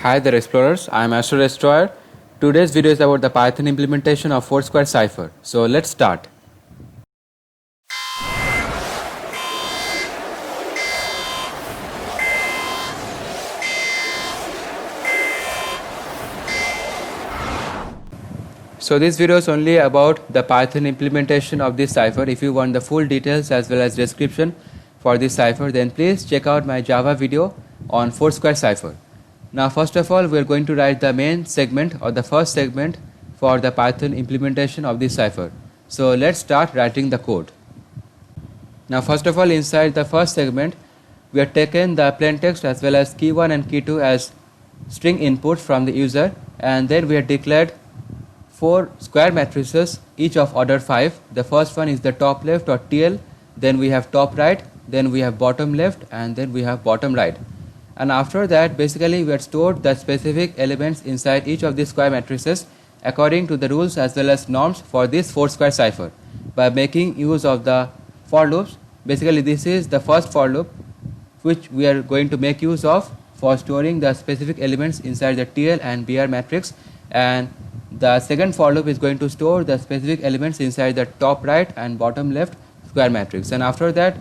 Hi there explorers, I am Astro Destroyer. Today's video is about the Python implementation of Foursquare Cipher. So let's start. So this video is only about the Python implementation of this cipher. If you want the full details as well as description for this cipher, then please check out my Java video on Foursquare Cipher. Now first of all, we are going to write the main segment or the first segment for the Python implementation of this cipher. So let's start writing the code. Now first of all, inside the first segment, we have taken the plaintext as well as key1 and key2 as string input from the user, and then we have declared 4 square matrices, each of order 5. The first one is the top left or TL, then we have top right, then we have bottom left, and then we have bottom right. And after that, basically we have stored the specific elements inside each of these square matrices according to the rules as well as norms for this Foursquare cipher by making use of the for loops. Basically this is the first for loop which we are going to make use of for storing the specific elements inside the TL and BR matrix, and the second for loop is going to store the specific elements inside the top right and bottom left square matrix. And after that,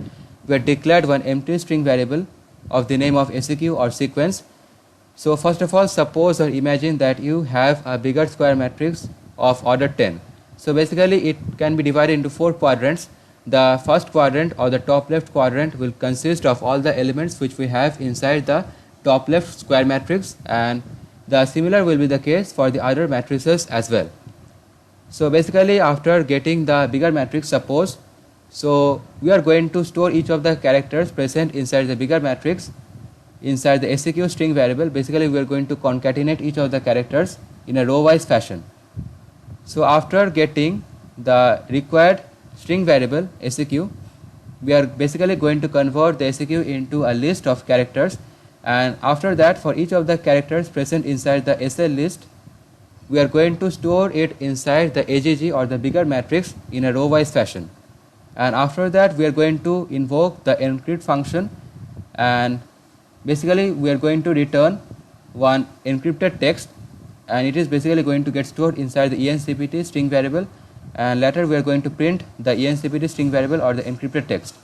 we have declared one empty string variable of the name of seq or sequence. So first of all, suppose or imagine that you have a bigger square matrix of order 10. So basically it can be divided into 4 quadrants. The first quadrant or the top left quadrant will consist of all the elements which we have inside the top left square matrix, and the similar will be the case for the other matrices as well. So basically after getting the bigger matrix, suppose, so we are going to store each of the characters present inside the bigger matrix inside the seq string variable. Basically we are going to concatenate each of the characters in a row wise fashion. So after getting the required string variable seq, we are basically going to convert the seq into a list of characters, and after that for each of the characters present inside the SL list, we are going to store it inside the AGG or the bigger matrix in a row wise fashion. And after that we are going to invoke the encrypt function, and basically we are going to return one encrypted text, and it is basically going to get stored inside the encpt string variable, and later we are going to print the encpt string variable or the encrypted text.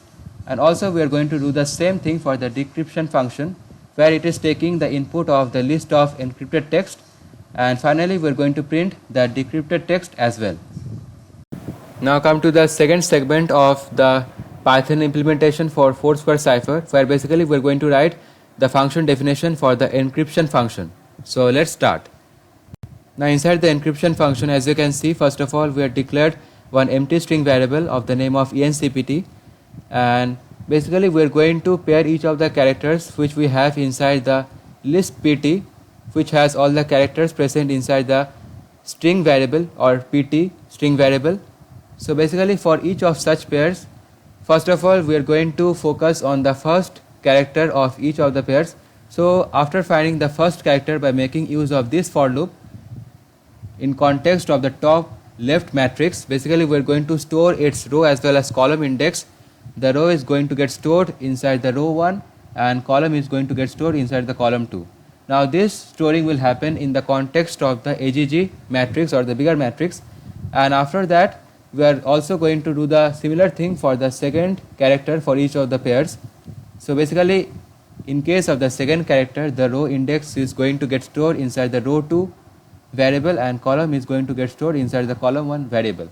And also we are going to do the same thing for the decryption function, where it is taking the input of the list of encrypted text, and finally we are going to print the decrypted text as well. Now come to the second segment of the Python implementation for Foursquare cipher, where basically we are going to write the function definition for the encryption function. So let's start. Now inside the encryption function, as you can see, first of all we have declared one empty string variable of the name of encpt, and basically we are going to pair each of the characters which we have inside the list pt, which has all the characters present inside the string variable or pt string variable. So basically for each of such pairs, first of all we are going to focus on the first character of each of the pairs. So after finding the first character by making use of this for loop in context of the top left matrix, basically we are going to store its row as well as column index. The row is going to get stored inside the row 1 and column is going to get stored inside the column 2. Now this storing will happen in the context of the AGG matrix or the bigger matrix, and after that we are also going to do the similar thing for the second character for each of the pairs. So basically in case of the second character, the row index is going to get stored inside the row 2 variable and column is going to get stored inside the column 1 variable.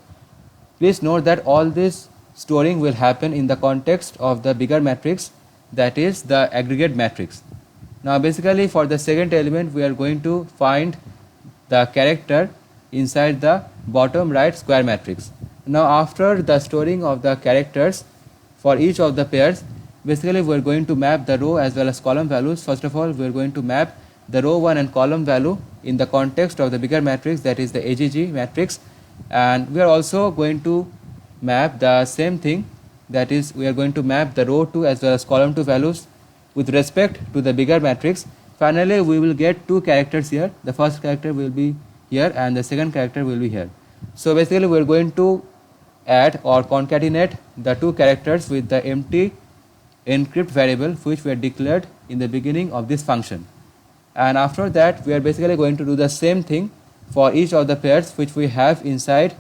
Please note that all this storing will happen in the context of the bigger matrix, that is the aggregate matrix. Now basically for the second element we are going to find the character inside the bottom right square matrix. Now after the storing of the characters for each of the pairs, basically we are going to map the row as well as column values. First of all we are going to map the row 1 and column value in the context of the bigger matrix, that is the AGG matrix, and we are also going to map the same thing, that is we are going to map the row 2 as well as column 2 values with respect to the bigger matrix. Finally we will get 2 characters here. The first character will be here and the second character will be here. So basically we are going to add or concatenate the 2 characters with the empty encrypt variable which we had declared in the beginning of this function. and after that we are basically going to do the same thing for each of the pairs which we have inside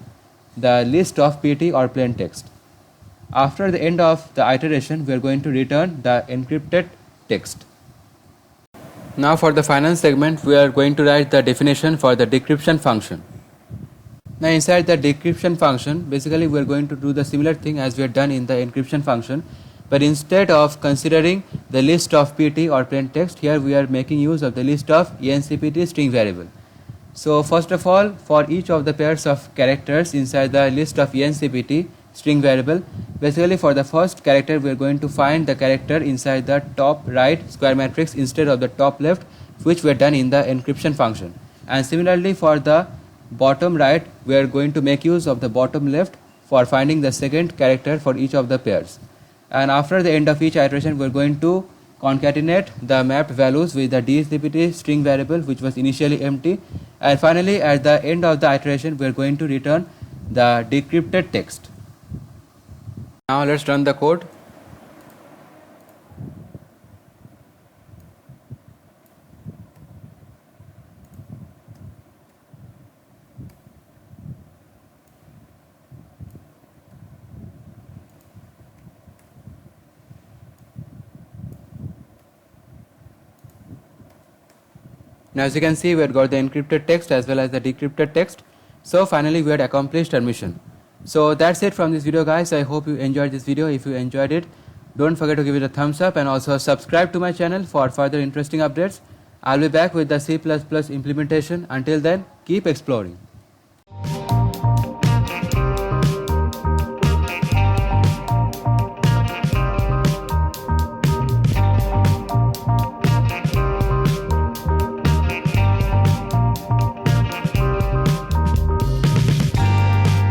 the list of PT or plain text. After the end of the iteration, we are going to return the encrypted text. Now for the final segment, we are going to write the definition for the decryption function. Now inside the decryption function, basically we are going to do the similar thing as we have done in the encryption function, but instead of considering the list of PT or plain text, here we are making use of the list of ENCPT string variable. So first of all, for each of the pairs of characters inside the list of ENCPT string variable, basically for the first character we are going to find the character inside the top right square matrix instead of the top left, which we have done in the encryption function. And similarly for the bottom right, we are going to make use of the bottom left for finding the second character for each of the pairs. And after the end of each iteration, we are going to concatenate the mapped values with the DSDPT string variable which was initially empty, and finally at the end of the iteration we are going to return the decrypted text. Now let's run the code. Now as you can see, we had got the encrypted text as well as the decrypted text. So finally we had accomplished our mission. So that's it from this video, guys. I hope you enjoyed this video. If you enjoyed it, don't forget to give it a thumbs up and also subscribe to my channel for further interesting updates. I'll be back with the C++ implementation. Until then, keep exploring.